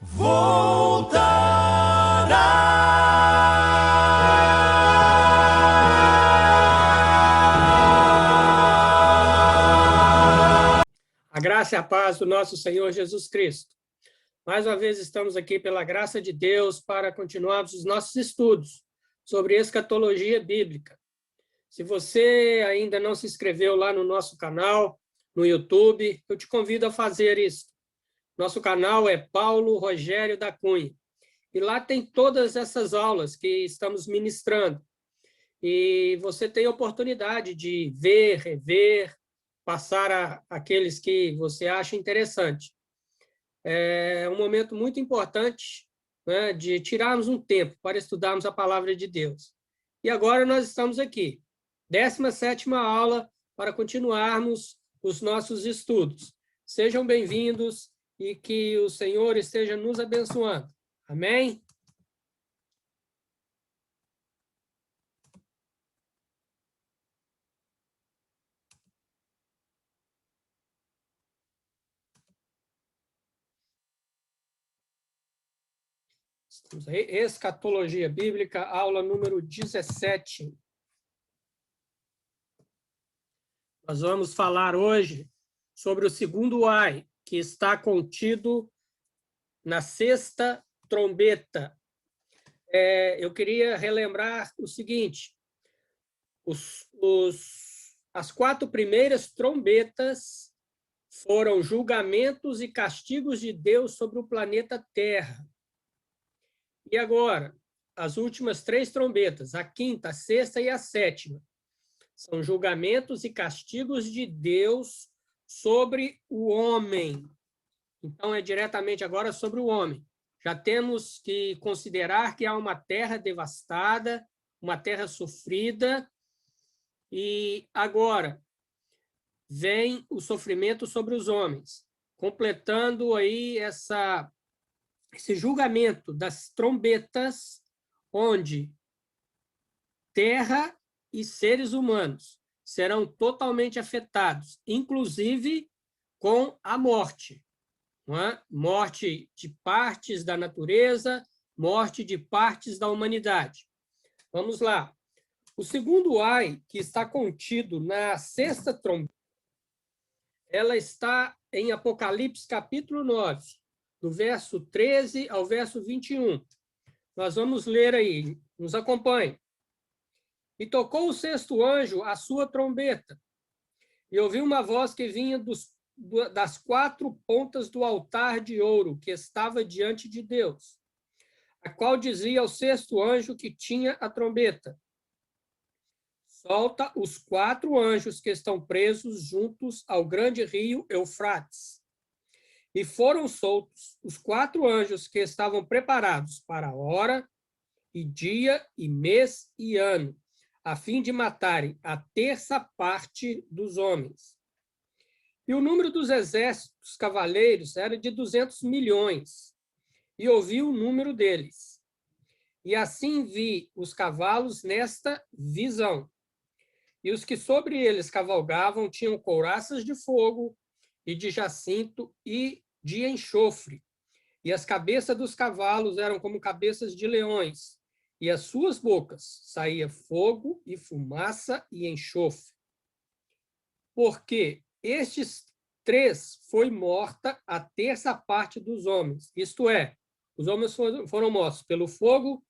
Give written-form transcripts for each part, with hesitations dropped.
A graça e a paz do nosso Senhor Jesus Cristo. Mais uma vez estamos aqui pela graça de Deus para continuarmos os nossos estudos sobre escatologia bíblica. Se você ainda não se inscreveu lá no nosso canal, no YouTube, eu te convido a fazer isso. Nosso canal é Paulo Rogério da Cunha. E lá tem todas essas aulas que estamos ministrando. E você tem a oportunidade de ver, rever, passar aqueles que você acha interessante. É um momento muito importante, né, de tirarmos um tempo para estudarmos a palavra de Deus. E agora nós estamos aqui, 17ª aula, para continuarmos os nossos estudos. Sejam bem-vindos e que o Senhor esteja nos abençoando. Amém? Estamos aí, Escatologia Bíblica, aula número 17. Nós vamos falar hoje sobre o segundo ai, que está contido na sexta trombeta. Eu queria relembrar o seguinte: as 4 primeiras trombetas foram julgamentos e castigos de Deus sobre o planeta Terra. E agora, as últimas 3 trombetas, a 5ª, a 6ª e a 7ª, são julgamentos e castigos de Deus sobre o homem. Então, é diretamente agora sobre o homem. Já temos que considerar que há uma terra devastada, uma terra sofrida, e agora vem o sofrimento sobre os homens, completando aí esse julgamento das trombetas, onde terra e seres humanos serão totalmente afetados, inclusive com a morte. Não é? Morte de partes da natureza, morte de partes da humanidade. Vamos lá. O segundo ai, que está contido na 6ª trombeta, ela está em Apocalipse, capítulo 9, do verso 13 ao verso 21. Nós vamos ler aí, nos acompanhe. E tocou o 6º anjo a sua trombeta, e ouvi uma voz que vinha das 4 pontas do altar de ouro que estava diante de Deus, a qual dizia ao 6º anjo que tinha a trombeta: solta os 4 anjos que estão presos juntos ao grande rio Eufrates. E foram soltos os 4 anjos que estavam preparados para hora, e dia, e mês, e ano, a fim de matarem a 1/3 parte dos homens. E o número dos exércitos cavaleiros era de 200 milhões, e ouvi o número deles. E assim vi os cavalos nesta visão. E os que sobre eles cavalgavam tinham couraças de fogo, e de jacinto, e de enxofre. E as cabeças dos cavalos eram como cabeças de leões, e as suas bocas saía fogo e fumaça e enxofre. Porque estes 3 foi morta a 1/3 parte dos homens, isto é, os homens foram mortos pelo fogo,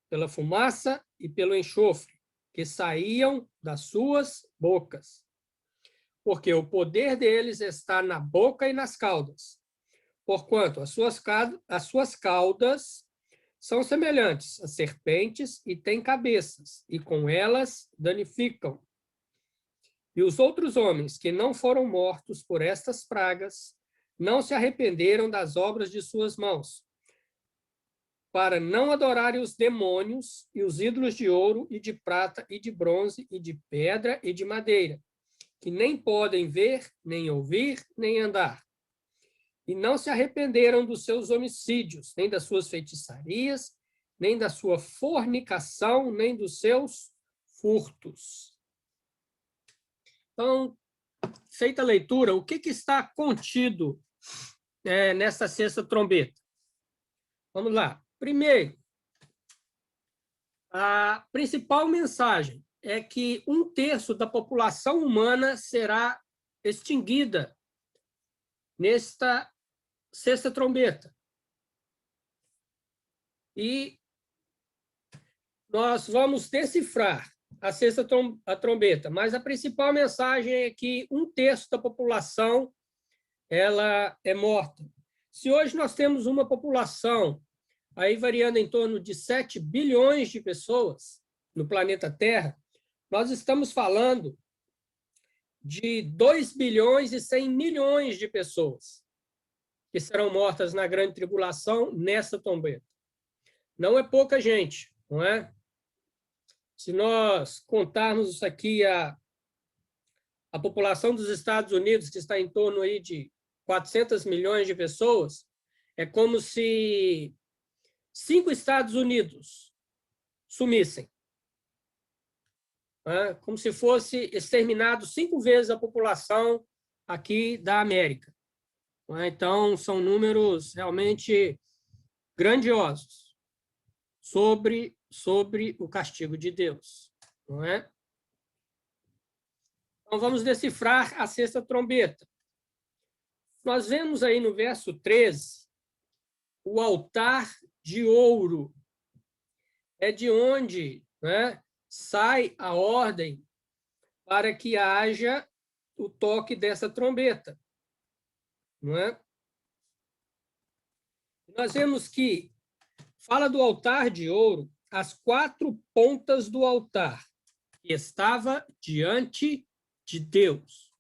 pela fumaça e pelo enxofre, que saíam das suas bocas. Porque o poder deles está na boca e nas caudas, porquanto as suas caudas são semelhantes a serpentes e têm cabeças, e com elas danificam. E os outros homens que não foram mortos por estas pragas não se arrependeram das obras de suas mãos, para não adorarem os demônios e os ídolos de ouro e de prata e de bronze e de pedra e de madeira, que nem podem ver, nem ouvir, nem andar. E não se arrependeram dos seus homicídios, nem das suas feitiçarias, nem da sua fornicação, nem dos seus furtos. Então, feita a leitura, o que está contido nessa 6ª trombeta? Vamos lá. Primeiro, a principal mensagem é que 1/3 da população humana será extinguida nesta sexta trombeta. E nós vamos decifrar a sexta trombeta, mas a principal mensagem é que 1/3 da população ela é morta. Se hoje nós temos uma população aí variando em torno de 7 bilhões de pessoas no planeta Terra, nós estamos falando de 2 bilhões e 100 milhões de pessoas que serão mortas na grande tribulação nessa trombeta. Não é pouca gente, não é? Se nós contarmos isso aqui, a população dos Estados Unidos, que está em torno aí de 400 milhões de pessoas, é como se 5 Estados Unidos sumissem. Como se fosse exterminado 5 vezes a população aqui da América. Então, são números realmente grandiosos sobre o castigo de Deus. Não é? Então, vamos decifrar a sexta trombeta. Nós vemos aí no verso 13 o altar de ouro. É de onde, né, sai a ordem para que haja o toque dessa trombeta. Não é? Nós vemos que fala do altar de ouro, as 4 pontas do altar, que estava diante de Deus.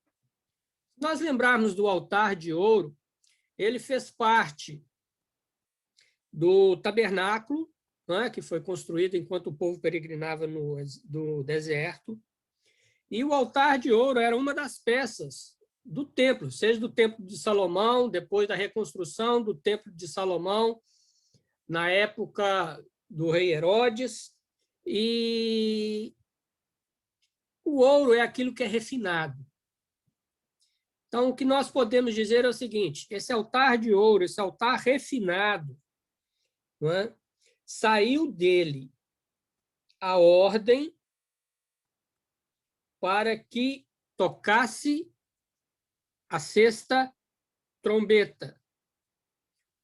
Se nós lembrarmos do altar de ouro, ele fez parte do tabernáculo, né, que foi construído enquanto o povo peregrinava no deserto. E o altar de ouro era uma das peças do templo, seja do templo de Salomão, depois da reconstrução do templo de Salomão, na época do rei Herodes. E o ouro é aquilo que é refinado. Então, o que nós podemos dizer é o seguinte: esse altar de ouro, esse altar refinado, não é? Saiu dele a ordem para que tocasse a sexta trombeta.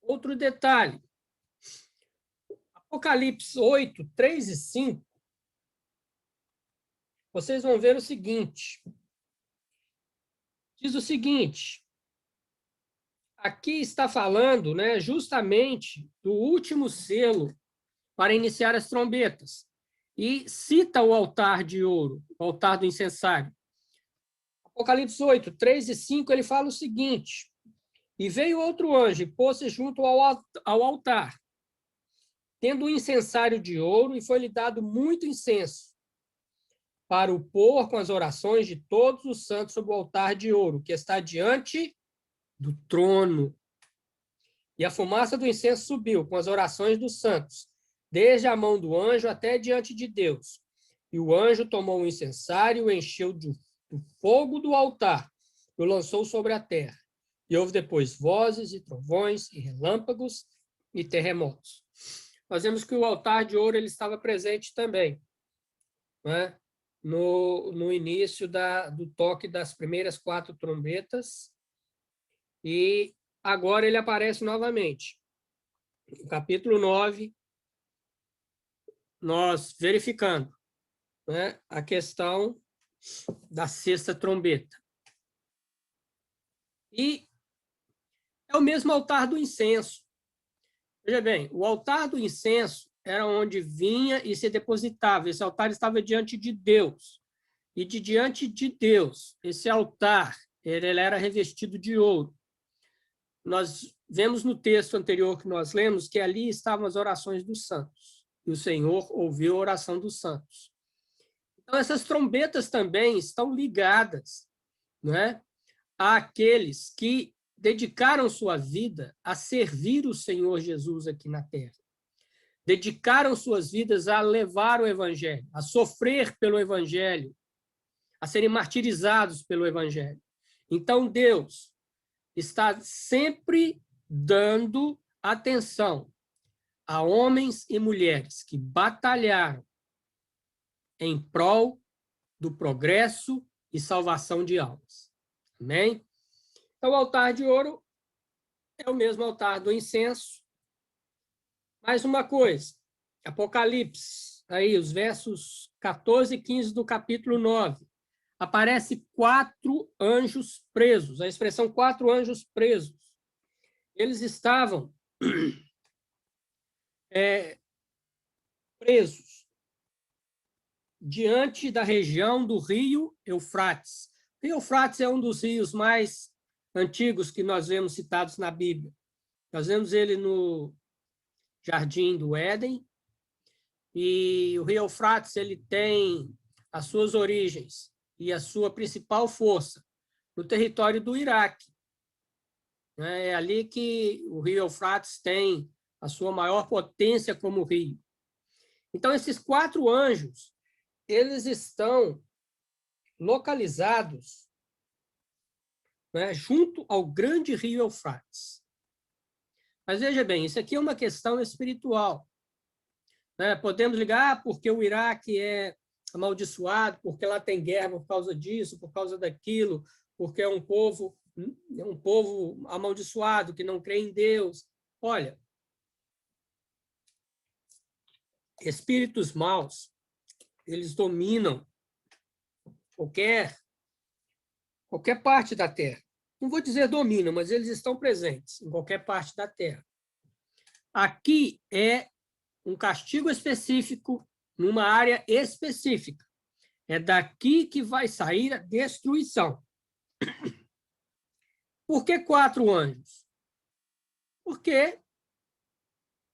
Outro detalhe, Apocalipse 8, 3 e 5, vocês vão ver o seguinte, diz o seguinte, aqui está falando, né, justamente do último selo para iniciar as trombetas, e cita o altar de ouro, o altar do incensário. Apocalipse 8, 3 e 5, ele fala o seguinte: e veio outro anjo e pôs-se junto ao altar, tendo um incensário de ouro, e foi-lhe dado muito incenso, para o pôr com as orações de todos os santos sobre o altar de ouro, que está diante do trono. E a fumaça do incenso subiu com as orações dos santos, desde a mão do anjo até diante de Deus. E o anjo tomou o incensário, encheu do fogo do altar, e o lançou sobre a terra. E houve depois vozes e trovões e relâmpagos e terremotos. Nós vemos que o altar de ouro ele estava presente também, né? No início do toque das primeiras 4 trombetas, e agora ele aparece novamente. No capítulo 9, nós verificando, né, a questão da sexta trombeta. E é o mesmo altar do incenso. Veja bem, o altar do incenso era onde vinha e se depositava. Esse altar estava diante de Deus. E diante de Deus, esse altar, ele era revestido de ouro. Nós vemos no texto anterior que nós lemos que ali estavam as orações dos santos. E o Senhor ouviu a oração dos santos. Então, essas trombetas também estão ligadas, né, àqueles que dedicaram sua vida a servir o Senhor Jesus aqui na terra. Dedicaram suas vidas a levar o Evangelho, a sofrer pelo Evangelho, a serem martirizados pelo Evangelho. Então, Deus está sempre dando atenção a homens e mulheres que batalharam em prol do progresso e salvação de almas. Amém? Então, o altar de ouro é o mesmo altar do incenso. Mais uma coisa, Apocalipse, aí os versos 14 e 15 do capítulo 9, aparece 4 anjos presos, a expressão 4 anjos presos. Eles estavam presos diante da região do rio Eufrates. O rio Eufrates é um dos rios mais antigos que nós vemos citados na Bíblia. Nós vemos ele no Jardim do Éden, e o rio Eufrates ele tem as suas origens e a sua principal força no território do Iraque. É ali que o rio Eufrates tem a sua maior potência como rio. Então, esses 4 anjos, eles estão localizados, né, junto ao grande rio Eufrates. Mas veja bem, isso aqui é uma questão espiritual. Né? Podemos ligar porque o Iraque é amaldiçoado, porque lá tem guerra por causa disso, por causa daquilo, porque é um povo amaldiçoado, que não crê em Deus. Olha, espíritos maus, eles dominam qualquer parte da Terra. Não vou dizer dominam, mas eles estão presentes em qualquer parte da Terra. Aqui é um castigo específico numa área específica. É daqui que vai sair a destruição. Por que 4 anjos? Porque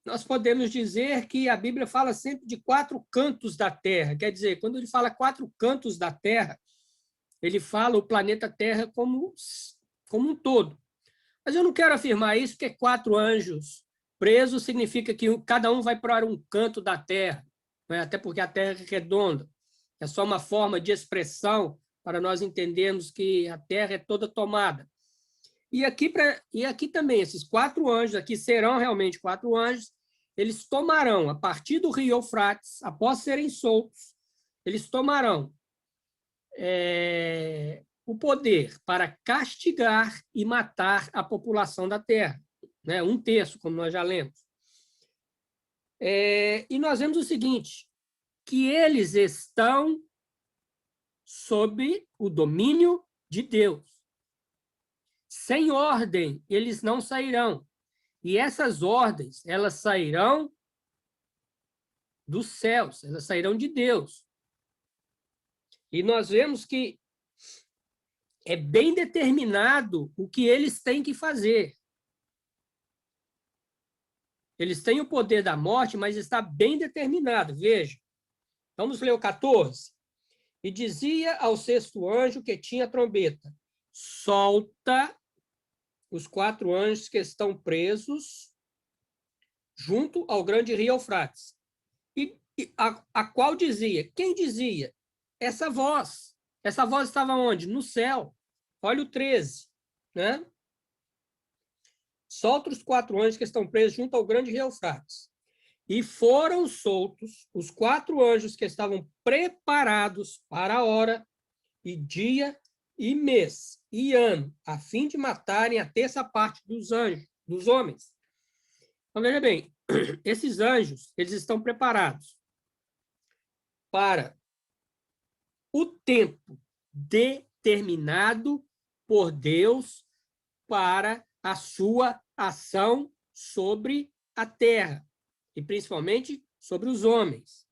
nós podemos dizer que a Bíblia fala sempre de 4 cantos da Terra. Quer dizer, quando ele fala 4 cantos da Terra, ele fala o planeta Terra como um todo. Mas eu não quero afirmar isso, porque 4 anjos presos significa que cada um vai para um canto da Terra, né? Até porque a Terra é redonda. É só uma forma de expressão para nós entendermos que a Terra é toda tomada. E aqui também, esses 4 anjos, aqui serão realmente 4 anjos, eles tomarão, a partir do rio Eufrates, após serem soltos, eles tomarão o poder para castigar e matar a população da Terra, né? 1/3, como nós já lemos. E nós vemos o seguinte, que eles estão sob o domínio de Deus. Sem ordem, eles não sairão. E essas ordens, elas sairão dos céus, elas sairão de Deus. E nós vemos que é bem determinado o que eles têm que fazer. Eles têm o poder da morte, mas está bem determinado. Veja, vamos ler o 14. E dizia ao 6º anjo que tinha a trombeta, solta os 4 anjos que estão presos junto ao grande rio Eufrates. E a qual dizia? Quem dizia? Essa voz. Essa voz estava onde? No céu. Olha o 13. Né? Solta os 4 anjos que estão presos junto ao grande rio Eufrates. E foram soltos os 4 anjos que estavam preparados para a hora e dia e mês e ano, a fim de matarem a 1/3 parte dos anjos, dos homens. Então, veja bem, esses anjos, eles estão preparados para o tempo determinado por Deus para a sua ação sobre a terra, e principalmente sobre os homens.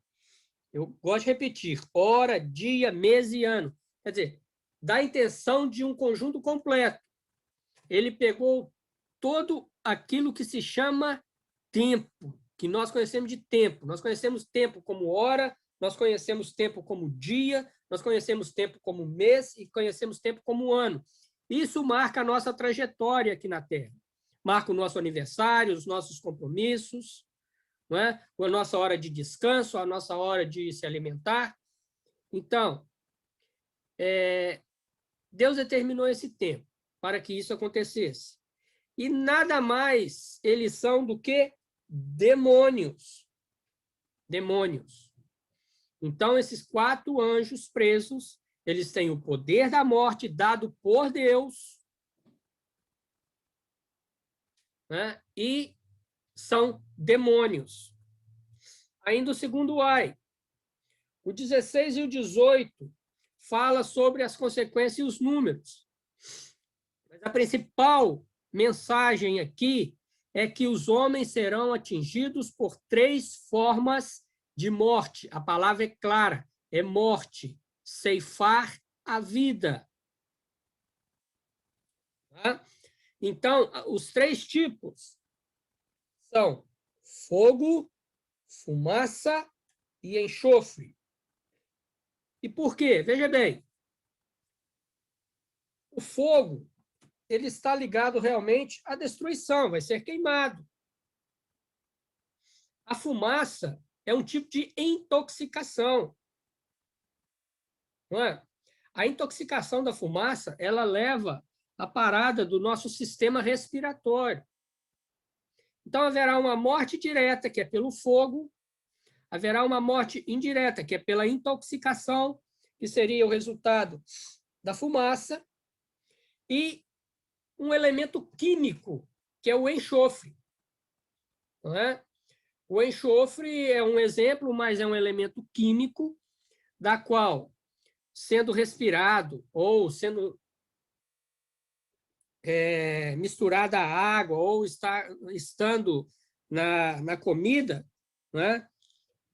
Eu gosto de repetir, hora, dia, mês e ano. Quer dizer, dá a intenção de um conjunto completo. Ele pegou todo aquilo que se chama tempo, que nós conhecemos de tempo. Nós conhecemos tempo como hora, nós conhecemos tempo como dia, nós conhecemos tempo como mês e conhecemos tempo como ano. Isso marca a nossa trajetória aqui na Terra. Marca o nosso aniversário, os nossos compromissos, não é? A nossa hora de descanso, a nossa hora de se alimentar. Então, Deus determinou esse tempo para que isso acontecesse. E nada mais eles são do que demônios. Demônios. Então, esses 4 anjos presos, eles têm o poder da morte dado por Deus, né? E são demônios. Ainda o segundo ai. O 16 e o 18 fala sobre as consequências e os números. Mas a principal mensagem aqui é que os homens serão atingidos por 3 formas de morte. A palavra é clara, é morte, ceifar a vida. Tá? Então, os 3 tipos são fogo, fumaça e enxofre. E por quê? Veja bem, o fogo ele está ligado realmente à destruição, vai ser queimado. A fumaça é um tipo de intoxicação. Não é? A intoxicação da fumaça, ela leva à parada do nosso sistema respiratório. Então, haverá uma morte direta, que é pelo fogo, haverá uma morte indireta, que é pela intoxicação, que seria o resultado da fumaça, e um elemento químico, que é o enxofre. Não é? O enxofre é um exemplo, mas é um elemento químico, da qual, sendo respirado ou sendo misturada à água ou estando na comida, né?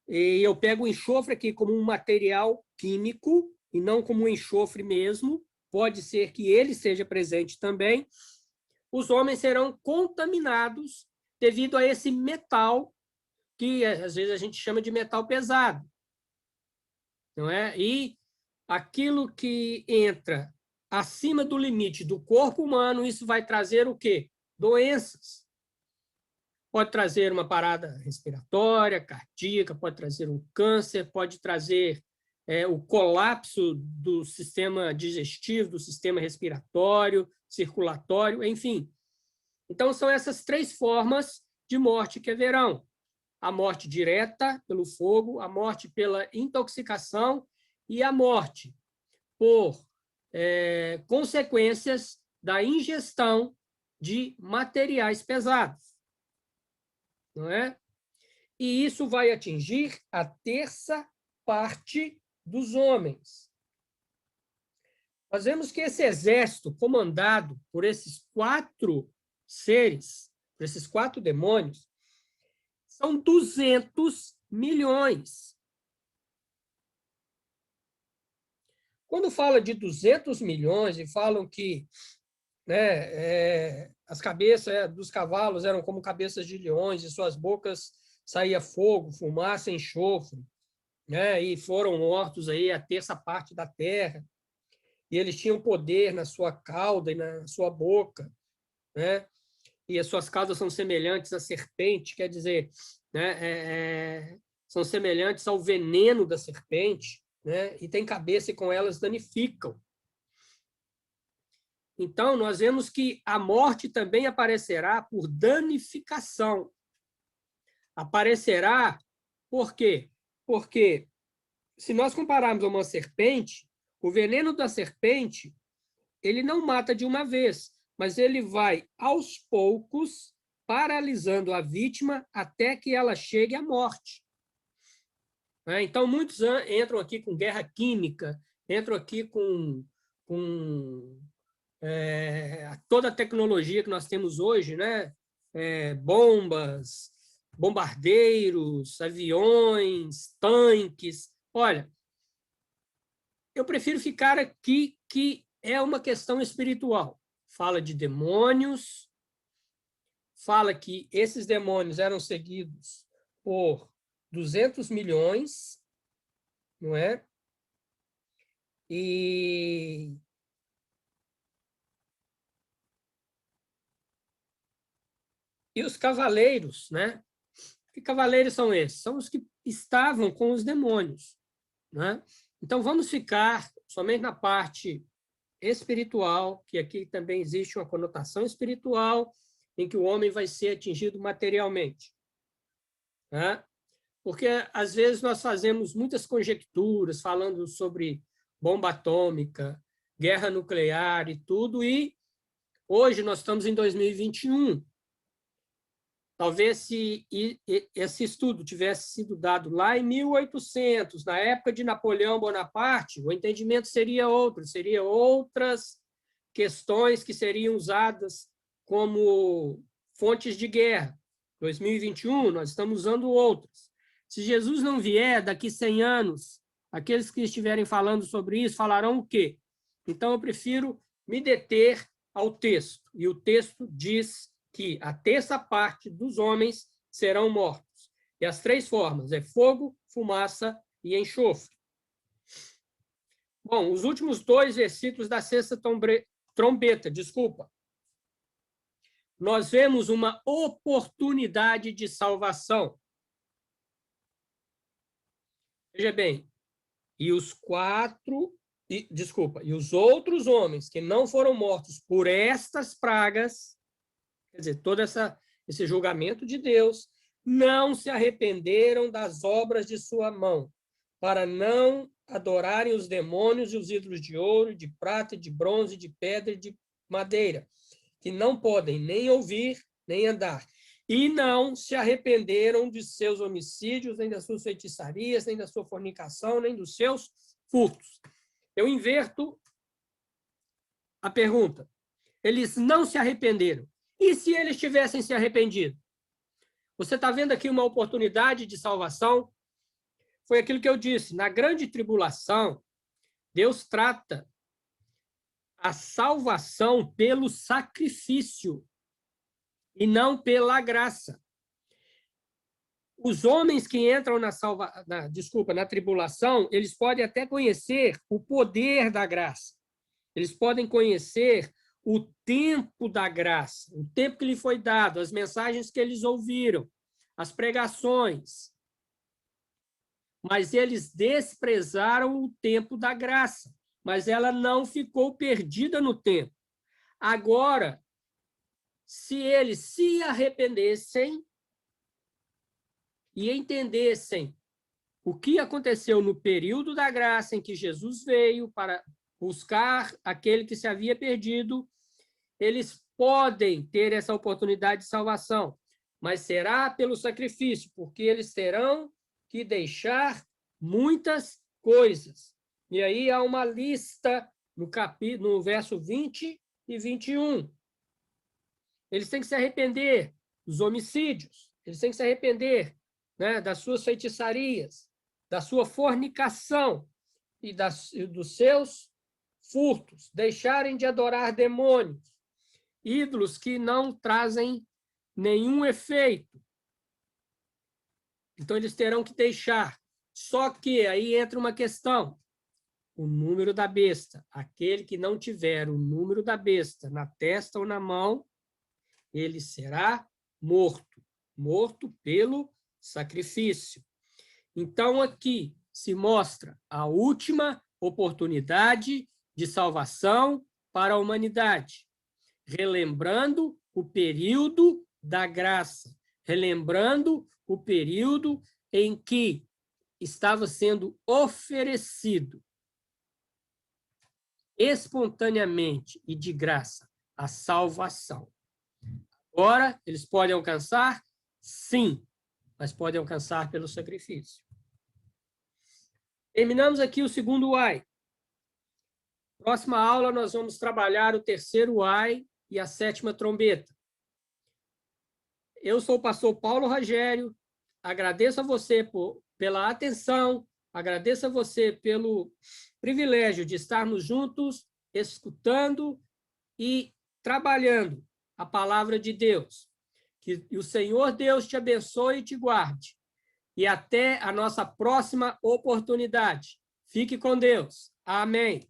E eu pego o enxofre aqui como um material químico e não como um enxofre mesmo, pode ser que ele seja presente também, os homens serão contaminados devido a esse metal que às vezes a gente chama de metal pesado, não é? E aquilo que entra acima do limite do corpo humano, isso vai trazer o quê? Doenças. Pode trazer uma parada respiratória, cardíaca, pode trazer um câncer, pode trazer o colapso do sistema digestivo, do sistema respiratório, circulatório, enfim. Então, são essas 3 formas de morte que haverão. A morte direta pelo fogo, a morte pela intoxicação e a morte por consequências da ingestão de materiais pesados. Não é? E isso vai atingir a 1/3 parte dos homens. Nós vemos que esse exército comandado por esses 4 seres, por esses 4 demônios, são 200 milhões. Quando fala de 200 milhões e falam que as cabeças dos cavalos eram como cabeças de leões e suas bocas saía fogo, fumaça, enxofre, né? E foram mortos aí a 1/3 parte da terra, e eles tinham poder na sua cauda e na sua boca, né? E as suas caudas são semelhantes à serpente, quer dizer, né? São semelhantes ao veneno da serpente, né? E tem cabeça e com elas danificam. Então, nós vemos que a morte também aparecerá por danificação. Aparecerá por quê? Porque, se nós compararmos a uma serpente, o veneno da serpente, ele não mata de uma vez, mas ele vai, aos poucos, paralisando a vítima até que ela chegue à morte. Então, muitos entram aqui com guerra química, entram aqui com toda a tecnologia que nós temos hoje, né? Bombas, bombardeiros, aviões, tanques. Olha, eu prefiro ficar aqui que é uma questão espiritual. Fala de demônios, fala que esses demônios eram seguidos por 200 milhões, não é? E os cavaleiros, né? Que cavaleiros são esses? São os que estavam com os demônios, né? Então, vamos ficar somente na parte espiritual, que aqui também existe uma conotação espiritual, em que o homem vai ser atingido materialmente. né? Porque, às vezes, nós fazemos muitas conjecturas falando sobre bomba atômica, guerra nuclear e tudo, e hoje nós estamos em 2021. Talvez se esse estudo tivesse sido dado lá em 1800, na época de Napoleão Bonaparte, o entendimento seria outro, seriam outras questões que seriam usadas como fontes de guerra. 2021, nós estamos usando outras. Se Jesus não vier daqui 100 anos, aqueles que estiverem falando sobre isso falarão o quê? Então, eu prefiro me deter ao texto. E o texto diz que a terça parte dos homens serão mortos. E as três formas é fogo, fumaça e enxofre. Bom, os últimos dois versículos da sexta trombeta, nós vemos uma oportunidade de salvação. Veja bem, e os outros homens que não foram mortos por estas pragas, quer dizer, todo esse julgamento de Deus, não se arrependeram das obras de sua mão, para não adorarem os demônios e os ídolos de ouro, de prata, de bronze, de pedra e de madeira, que não podem nem ouvir, nem andar. E não se arrependeram de seus homicídios, nem das suas feitiçarias, nem da sua fornicação, nem dos seus furtos. Eu inverto a pergunta. Eles não se arrependeram. E se eles tivessem se arrependido? Você está vendo aqui uma oportunidade de salvação? Foi aquilo que eu disse. Na grande tribulação, Deus trata a salvação pelo sacrifício e não pela graça. Os homens que entram na tribulação, eles podem até conhecer o poder da graça. Eles podem conhecer o tempo da graça, o tempo que lhe foi dado, as mensagens que eles ouviram, as pregações. Mas eles desprezaram o tempo da graça, mas ela não ficou perdida no tempo. Agora, se eles se arrependessem e entendessem o que aconteceu no período da graça em que Jesus veio para buscar aquele que se havia perdido, eles podem ter essa oportunidade de salvação, mas será pelo sacrifício, porque eles terão que deixar muitas coisas. E aí há uma lista no verso 20 e 21. Eles têm que se arrepender dos homicídios, eles têm que se arrepender, né, das suas feitiçarias, da sua fornicação e dos seus furtos, deixarem de adorar demônios, ídolos que não trazem nenhum efeito. Então, eles terão que deixar. Só que aí entra uma questão. O número da besta. Aquele que não tiver o número da besta na testa ou na mão, ele será morto. Morto pelo sacrifício. Então, aqui se mostra a última oportunidade de salvação para a humanidade, relembrando o período da graça, relembrando o período em que estava sendo oferecido espontaneamente e de graça a salvação. Agora, eles podem alcançar? Sim, mas podem alcançar pelo sacrifício. Terminamos aqui o segundo ai. Próxima aula, nós vamos trabalhar o terceiro ai e a sétima trombeta. Eu sou o pastor Paulo Rogério, agradeço a você pela atenção, agradeço a você pelo privilégio de estarmos juntos, escutando e trabalhando a palavra de Deus. Que o Senhor Deus te abençoe e te guarde. E até a nossa próxima oportunidade. Fique com Deus. Amém.